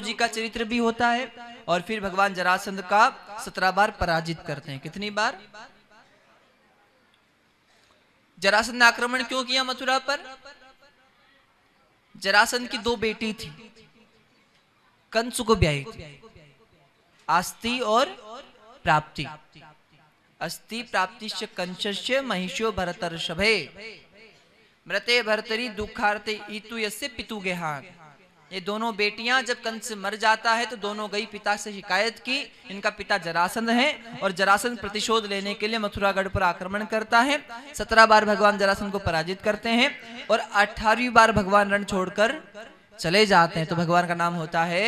जी का चरित्र भी होता है। और फिर भगवान जरासंध का 17 बार पराजित करते हैं। कितनी बार? जरासंध ने आक्रमण क्यों किया मथुरा पर? जरासंध की 2 बेटी थी, कंस को ब्याही थी, आस्ति और प्राप्ति। अस्ति प्राप्तिश्च कंसस्य महिष्यो भरतर्षभे मृते भर्तरी दुखार्ते इतु यस्य पितु गेहान। ये दोनों बेटियां जब कंस मर जाता है तो दोनों गई पिता से शिकायत की, इनका पिता जरासंध है। और जरासंध प्रतिशोध लेने के लिए मथुरागढ़ पर आक्रमण करता है। 17 बार भगवान जरासंध को पराजित करते हैं और 18वीं बार भगवान रण छोड़कर चले जाते हैं। तो भगवान का नाम होता है,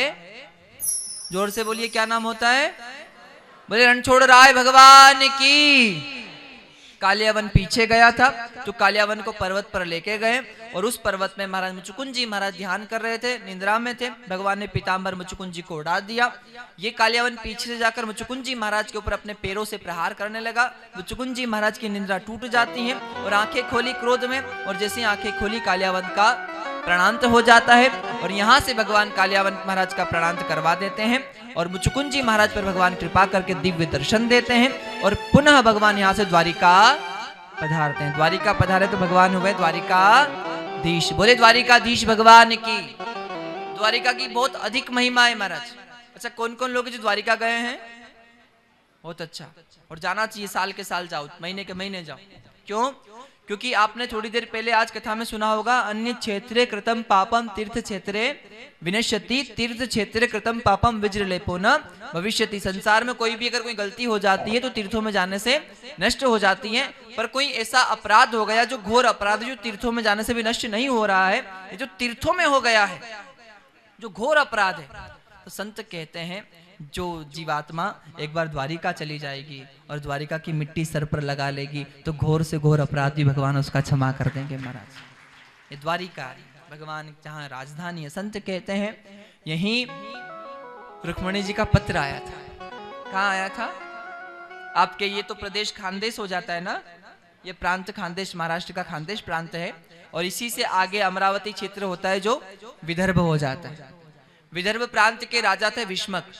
जोर से बोलिए क्या नाम होता है? बोले रण छोड़ राय भगवान की। कालियावन पीछे गया था तो कालियावन को पर्वत पर लेके गए और उस पर्वत में महाराज मुचुकुंद जी महाराज ध्यान कर रहे थे, निद्रा में थे। भगवान ने पीताम्बर मुचुकुंद जी को उड़ा दिया। ये कालियावन पीछे से जाकर मुचुकुंद जी महाराज के ऊपर अपने पैरों से प्रहार करने लगा। मुचुकुंद जी महाराज की निद्रा टूट जाती है और आंखें खोली क्रोध में, और जैसे आंखें खोली कालियावन का प्राणांत हो जाता है। और यहाँ से भगवान कालियावन महाराज का प्राणांत करवा देते हैं और मुचुकुंद जी महाराज पर भगवान कृपा करके दिव्य दर्शन देते हैं और पुनः भगवान यहाँ से द्वारिका पधारते हैं। द्वारिका पधारे तो भगवान हुए द्वारिकाधीश। बोले द्वारिकाधीश भगवान की। द्वारिका की बहुत अधिक महिमा है महाराज। अच्छा, कौन कौन लोग जो द्वारिका गए हैं? बहुत अच्छा, और जाना चाहिए, साल के साल जाओ, महीने के महीने जाओ। क्यों? क्योंकि आपने थोड़ी देर पहले आज कथा में सुना होगा, अन्य क्षेत्रे कृतम पापम तीर्थ क्षेत्रे विनश्यति, तीर्थ क्षेत्रे कृतम पापम विज्रलेपो न भविष्यति। संसार में कोई भी अगर कोई गलती हो जाती है तो तीर्थों में जाने से नष्ट हो जाती है, पर कोई ऐसा अपराध हो गया जो घोर अपराध, जो तीर्थों में जाने से भी नष्ट नहीं हो रहा है, ये जो तीर्थों में हो गया है, जो घोर अपराध है, तो संत कहते हैं जो जीवात्मा एक बार द्वारिका चली जाएगी और द्वारिका की मिट्टी सर पर लगा लेगी तो घोर से घोर अपराध भी भगवान उसका क्षमा कर देंगे महाराज। ये द्वारिका भगवान जहाँ राजधानी है। संत कहते हैं यहीं रुक्मिणी जी का पत्र आया था। कहाँ आया था? आपके ये तो प्रदेश खानदेश हो जाता है ना, ये प्रांत खानदेश, महाराष्ट्र का खानदेश प्रांत है, और इसी से आगे अमरावती क्षेत्र होता है जो विदर्भ हो जाता है। विदर्भ प्रांत के राजा थे विष्मक।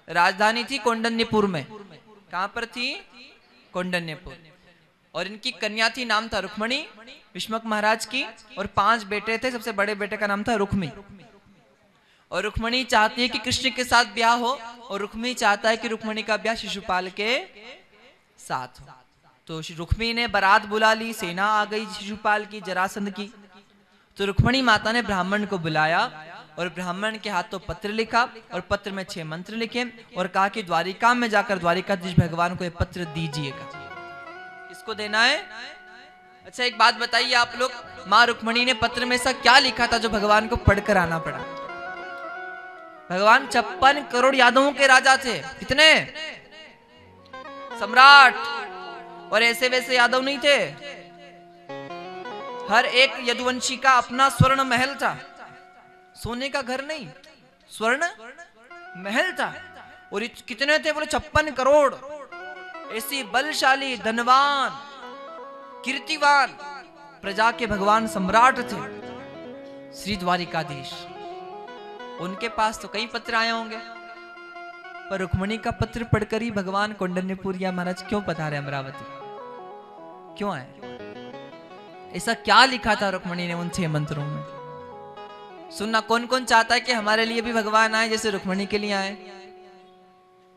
राजधानी थी कौंडन्यपुर में। कहां पर थी? कौंडन्यपुर। और इनकी कन्या थी, नाम था रुक्मिणी, विष्मक महाराज की, और 5 बेटे थे। सबसे बड़े बेटे का नाम था रुक्मी। और रुक्मिणी चाहती है कि कृष्ण के साथ ब्याह हो, और रुक्मी चाहता है कि रुक्मिणी का ब्याह शिशुपाल के साथ हो। तो रुक्मी ने बारात बुला ली, सेना आ गई शिशुपाल की, जरासंध की। तो रुक्मिणी माता ने ब्राह्मण को बुलाया और ब्राह्मण के हाथों पत्र लिखा और पत्र में 6 मंत्र लिखे और कहा कि द्वारिका में जाकर द्वारिकाधीश भगवान को ये पत्र दीजिएगा। किसको देना है? अच्छा, एक बात बताइए आप लोग, माँ रुक्मिणी ने पत्र में ऐसा क्या लिखा था जो भगवान को पढ़कर आना पड़ा? भगवान 56 करोड़ यादवों के राजा थे। कितने? सम्राट। और ऐसे वैसे यादव नहीं थे, हर एक यदुवंशी का अपना स्वर्ण महल था। सोने का घर नहीं, स्वर्ण महल था। और कितने थे? बोले 56 करोड़। ऐसी बलशाली, धनवान, कीर्तिवान प्रजा के भगवान सम्राट थे श्री द्वारिकाधीश। उनके पास तो कई पत्र आए होंगे, पर रुक्मिणी का पत्र पढ़कर ही भगवान कौंडन्यपुर या महाराज क्यों पधारे अमरावती? क्यों आए? ऐसा क्या लिखा था रुक्मिणी ने उन 6 मंत्रों में? सुनना, कौन कौन चाहता है कि हमारे लिए भी भगवान आए जैसे रुक्मिणी के लिए आए?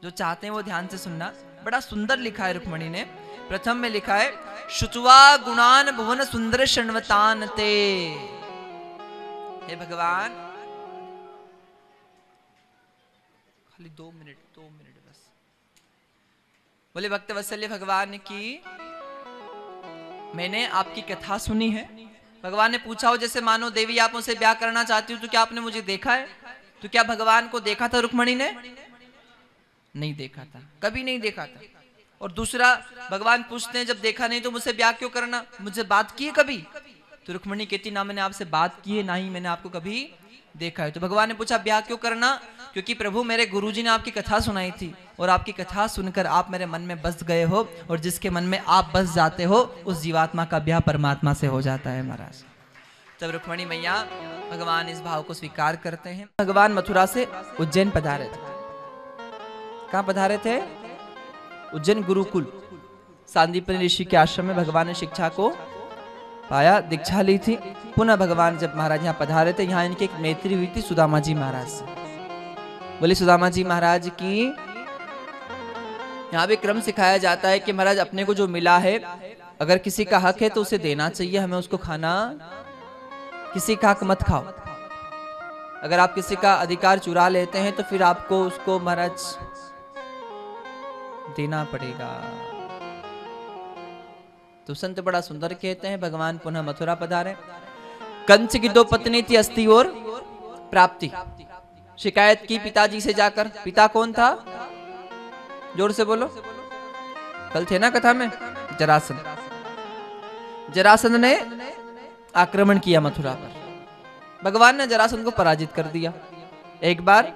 जो चाहते हैं वो ध्यान से सुनना। बड़ा सुंदर लिखा है रुक्मिणी ने। प्रथम में लिखा है, शुचवा गुणान भुवन सुंदर षण्वतान ते। हे भगवान, खाली 2 मिनट बस। बोले भक्त वत्सल्य भगवान की, मैंने आपकी कथा सुनी है। भगवान ने पूछा हो जैसे मानो देवी आप मुझसे ब्याह करना चाहती हो तो क्या आपने मुझे देखा है? तो क्या भगवान को देखा था रुक्मिणी ने? नहीं देखा था, कभी नहीं देखा था। और दूसरा, भगवान पूछते हैं जब देखा नहीं तो मुझसे ब्याह क्यों करना? मुझसे बात की है कभी? तो रुक्मिणी कहती ना मैंने आपसे बात की है, ना ही मैंने आपको कभी देखा है। तो भगवान ने पूछा ब्याह क्यों करना? क्योंकि प्रभु मेरे गुरुजी ने आपकी कथा सुनाई थी और आपकी कथा सुनकर आप मेरे मन में बस गए हो, और जिसके मन में आप बस जाते हो उस जीवात्मा का ब्याह परमात्मा से हो जाता है महाराज। तब रुक्मिणी मैया भगवान इस भाव को स्वीकार करते हैं। भगवान मथुरा से उज्जैन पधारे थे। कहाँ पधारे थे? उज्जैन गुरुकुल सांदीपनि ऋषि के आश्रम में भगवान ने शिक्षा को पाया, दीक्षा ली थी। पुनः भगवान जब महाराज यहाँ पधारे थे, यहाँ इनकी एक मैत्री हुई थी सुदामा जी महाराज से। बोले सुदामा जी महाराज की यहाँ भी क्रम सिखाया जाता है कि महाराज अपने को जो मिला है, अगर किसी का हक है तो उसे देना चाहिए, हमें उसको खाना, किसी का हक मत खाओ। अगर आप किसी का अधिकार चुरा लेते हैं तो फिर आपको उसको महाराज देना पड़ेगा। तो संत बड़ा सुंदर कहते हैं। भगवान पुनः मथुरा पधारे। कंस की दो पत्नी थी, अस्ति और प्राप्ति। शिकायत की पिताजी से जाकर। पिता कौन था? जोर से बोलो, कल थे ना कथा में, जरासंध। जरासंध ने आक्रमण किया मथुरा पर। भगवान ने जरासंध को पराजित कर दिया। एक बार